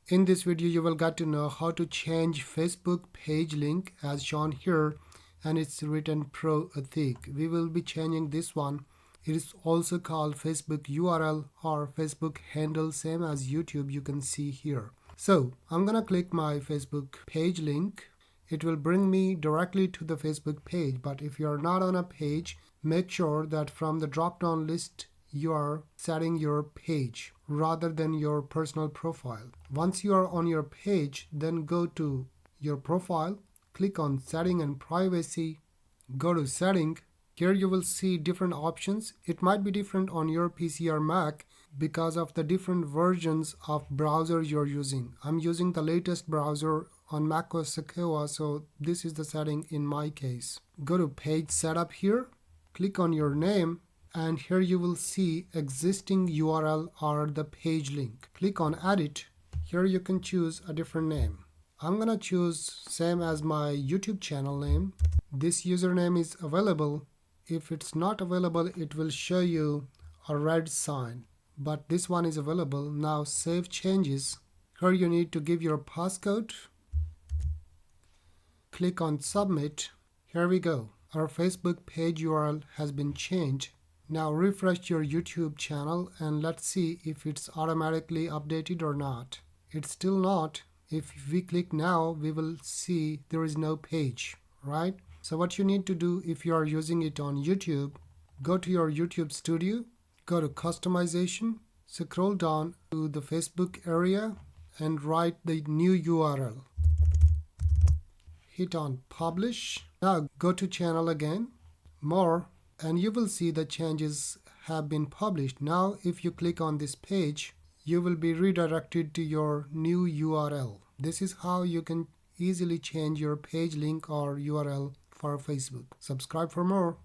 In this video you will get to know how to change Facebook page link as shown here, and it's written 𝒄𝒏𝒏𝒆𝒄𝒕. We will be changing this one. It is also called Facebook URL or Facebook handle, same as YouTube you can see here. So I'm gonna click my Facebook page link. It will bring me directly to the Facebook page, but if you are not on a page, make sure that from the drop down list you are setting your page rather than your personal profile. Once you are on your page, then go to your profile, click on setting and privacy, go to setting. Here you will see different options. It might be different on your PC or Mac because of the different versions of browser you're using. I'm using the latest browser on macOS 𝒂𝒂, so this is the setting in my case. Go to page setup here, click on your name, and here you will see existing URL or the page link. Click on edit. Here you can choose a different name. I'm gonna choose same as my YouTube channel name. This username is available. If it's not available, it will show you a red sign, but this one is available. Now save changes. Here you need to give your passcode. Click on submit. Here we go. Our Facebook page URL has been changed. Now refresh your YouTube channel and let's see if it's automatically updated or not. It's still not. If we click now, we will see there is no page, right? So what you need to do if you are using it on YouTube, go to your YouTube studio, go to customization, scroll down to the Facebook area and write the new URL. Hit on publish. Now go to channel again, more, and you will see the changes have been published. Now if you click on this page, you will be redirected to your new URL. This is how you can easily change your page link or URL for Facebook. Subscribe for more.